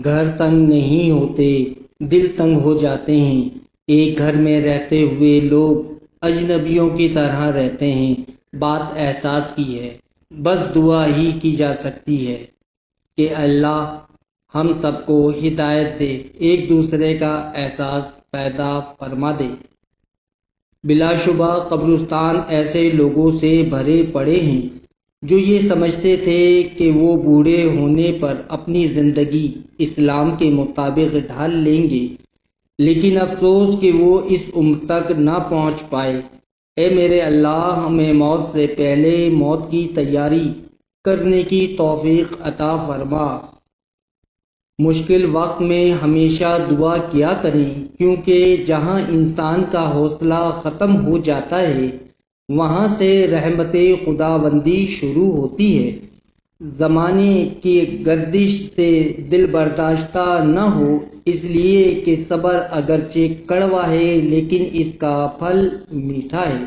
گھر تنگ نہیں ہوتے، دل تنگ ہو جاتے ہیں۔ ایک گھر میں رہتے ہوئے لوگ اجنبیوں کی طرح رہتے ہیں۔ بات احساس کی ہے، بس دعا ہی کی جا سکتی ہے کہ اللہ ہم سب کو ہدایت دے، ایک دوسرے کا احساس پیدا فرما دے۔ بلا شبہ قبرستان ایسے لوگوں سے بھرے پڑے ہیں جو یہ سمجھتے تھے کہ وہ بوڑھے ہونے پر اپنی زندگی اسلام کے مطابق ڈھال لیں گے، لیکن افسوس کہ وہ اس عمر تک نہ پہنچ پائے۔ اے میرے اللہ، ہمیں موت سے پہلے موت کی تیاری کرنے کی توفیق عطا فرما۔ مشکل وقت میں ہمیشہ دعا کیا کریں، کیونکہ جہاں انسان کا حوصلہ ختم ہو جاتا ہے وہاں سے رحمت خداوندی شروع ہوتی ہے۔ زمانے کی گردش سے دل برداشتہ نہ ہو، اس لیے کہ صبر اگرچہ کڑوا ہے لیکن اس کا پھل میٹھا ہے۔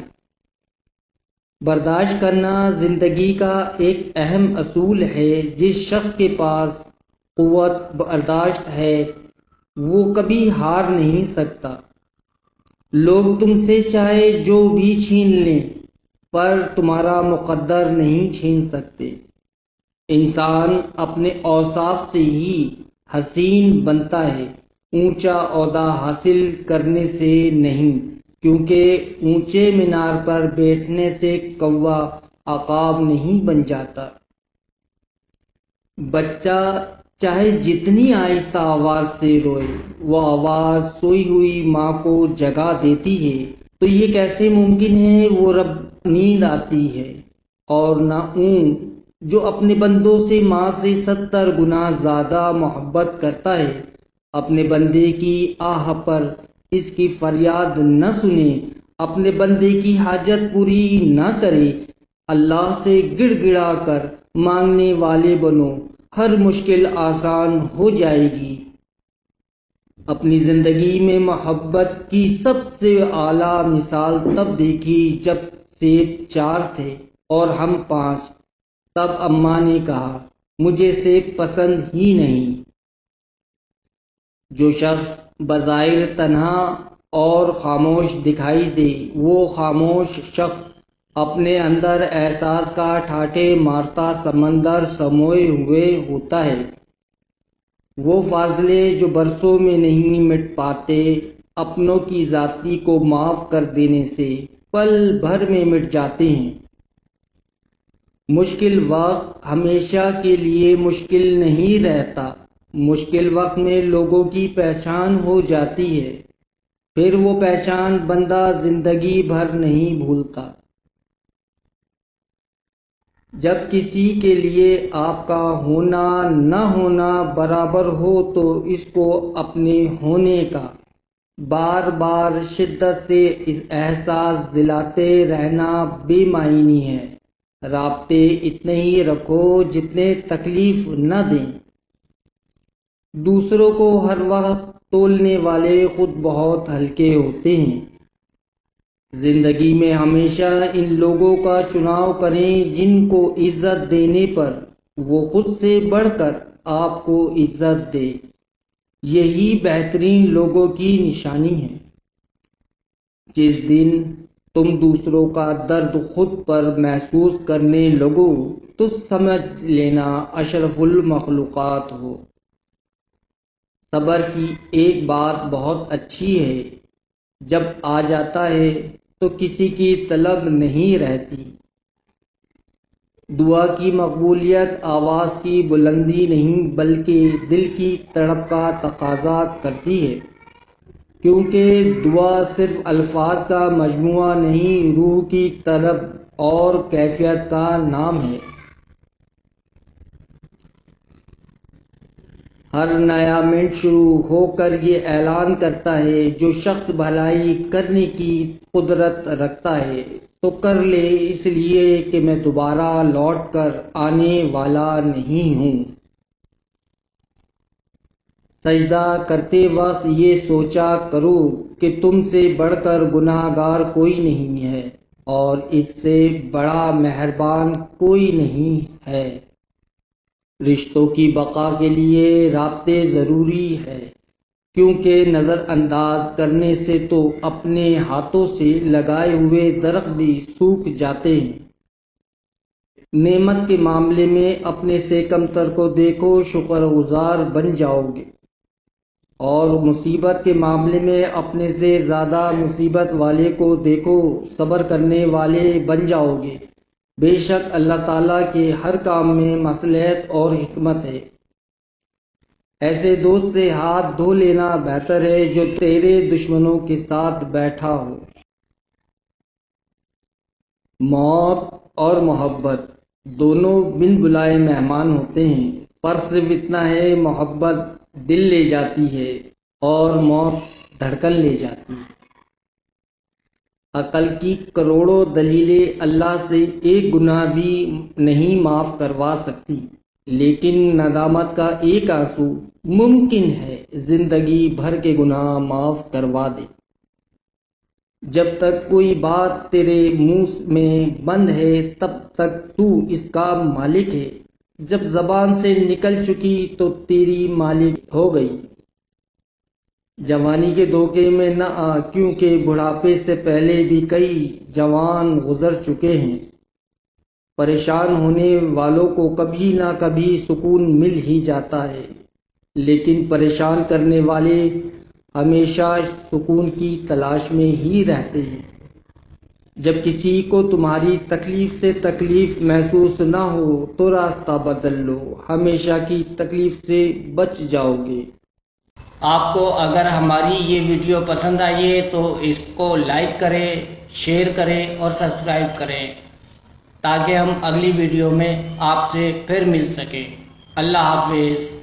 برداشت کرنا زندگی کا ایک اہم اصول ہے۔ جس شخص کے پاس قوت برداشت ہے وہ کبھی ہار نہیں سکتا۔ لوگ تم سے چاہے جو بھی چھین لیں پر تمہارا مقدر نہیں چھین سکتے۔ انسان اپنے اوصاف سے ہی حسین بنتا ہے، اونچا عہدہ حاصل کرنے سے نہیں، کیونکہ اونچے مینار پر بیٹھنے سے کوا عقاب نہیں بن جاتا۔ بچہ چاہے جتنی آہستہ آواز سے روئے، وہ آواز سوئی ہوئی ماں کو جگا دیتی ہے۔ تو یہ کیسے ممکن ہے؟ وہ رب نیند آتی ہے اور نہ اونگ، جو اپنے بندوں سے ماں سے 70 گنا زیادہ محبت کرتا ہے، اپنے بندے کی آہ پر اس کی فریاد نہ سنے، اپنے بندے کی حاجت پوری نہ کرے۔ اللہ سے گڑ گڑا کر مانگنے والے بنو، ہر مشکل آسان ہو جائے گی۔ اپنی زندگی میں محبت کی سب سے اعلیٰ مثال تب دیکھی جب سیب 4 تھے اور ہم 5۔ تب اماں نے کہا مجھے سیب پسند ہی نہیں۔ جو شخص بظاہر تنہا اور خاموش دکھائی دے، وہ خاموش شخص اپنے اندر احساس کا ٹھاٹھے مارتا سمندر سموئے ہوئے ہوتا ہے۔ وہ فاصلے جو برسوں میں نہیں مٹ پاتے، اپنوں کی ذاتی کو معاف کر دینے سے پل بھر میں مٹ جاتے ہیں۔ مشکل وقت ہمیشہ کے لیے مشکل نہیں رہتا۔ مشکل وقت میں لوگوں کی پہچان ہو جاتی ہے، پھر وہ پہچان بندہ زندگی بھر نہیں بھولتا۔ جب کسی کے لیے آپ کا ہونا نہ ہونا برابر ہو تو اس کو اپنے ہونے کا بار بار شدت سے احساس دلاتے رہنا بے معنی ہے۔ رابطے اتنے ہی رکھو جتنے تکلیف نہ دیں۔ دوسروں کو ہر وقت تولنے والے خود بہت ہلکے ہوتے ہیں۔ زندگی میں ہمیشہ ان لوگوں کا چناؤ کریں جن کو عزت دینے پر وہ خود سے بڑھ کر آپ کو عزت دے۔ یہی بہترین لوگوں کی نشانی ہے۔ جس دن تم دوسروں کا درد خود پر محسوس کرنے لگو تو سمجھ لینا اشرف المخلوقات ہو۔ صبر کی ایک بات بہت اچھی ہے، جب آ جاتا ہے تو کسی کی طلب نہیں رہتی۔ دعا کی مقبولیت آواز کی بلندی نہیں بلکہ دل کی تڑپ کا تقاضا کرتی ہے، کیونکہ دعا صرف الفاظ کا مجموعہ نہیں، روح کی طلب اور کیفیت کا نام ہے۔ ہر نیا منٹ شروع ہو کر یہ اعلان کرتا ہے جو شخص بھلائی کرنے کی قدرت رکھتا ہے تو کر لے، اس لیے کہ میں دوبارہ لوٹ کر آنے والا نہیں ہوں۔ سجدہ کرتے وقت یہ سوچا کرو کہ تم سے بڑھ کر گناہ گار کوئی نہیں ہے اور اس سے بڑا مہربان کوئی نہیں ہے۔ رشتوں کی بقا کے لیے رابطے ضروری ہے، کیونکہ نظر انداز کرنے سے تو اپنے ہاتھوں سے لگائے ہوئے درخت بھی سوکھ جاتے ہیں۔ نعمت کے معاملے میں اپنے سے کمتر کو دیکھو، شکر گزار بن جاؤ گے، اور مصیبت کے معاملے میں اپنے سے زیادہ مصیبت والے کو دیکھو، صبر کرنے والے بن جاؤ گے۔ بے شک اللہ تعالیٰ کے ہر کام میں مصلحت اور حکمت ہے۔ ایسے دوست سے ہاتھ دھو لینا بہتر ہے جو تیرے دشمنوں کے ساتھ بیٹھا ہو۔ موت اور محبت دونوں بن بلائے مہمان ہوتے ہیں، فرق صرف اتنا ہے، محبت دل لے جاتی ہے اور موت دھڑکن لے جاتی ہے۔ عقل کی کروڑوں دلیلیں اللہ سے ایک گناہ بھی نہیں معاف کروا سکتی، لیکن ندامت کا ایک آنسو ممکن ہے زندگی بھر کے گناہ معاف کروا دے۔ جب تک کوئی بات تیرے منہ میں بند ہے تب تک تو اس کا مالک ہے، جب زبان سے نکل چکی تو تیری مالک ہو گئی۔ جوانی کے دھوکے میں نہ آ، کیونکہ بڑھاپے سے پہلے بھی کئی جوان گزر چکے ہیں۔ پریشان ہونے والوں کو کبھی نہ کبھی سکون مل ہی جاتا ہے، لیکن پریشان کرنے والے ہمیشہ سکون کی تلاش میں ہی رہتے ہیں۔ جب کسی کو تمہاری تکلیف سے تکلیف محسوس نہ ہو تو راستہ بدل لو، ہمیشہ کی تکلیف سے بچ جاؤ گے۔ آپ کو اگر ہماری یہ ویڈیو پسند آئی ہے تو اس کو لائک کریں، شیئر کریں اور سبسکرائب کریں تاکہ ہم اگلی ویڈیو میں آپ سے پھر مل سکیں۔ اللہ حافظ۔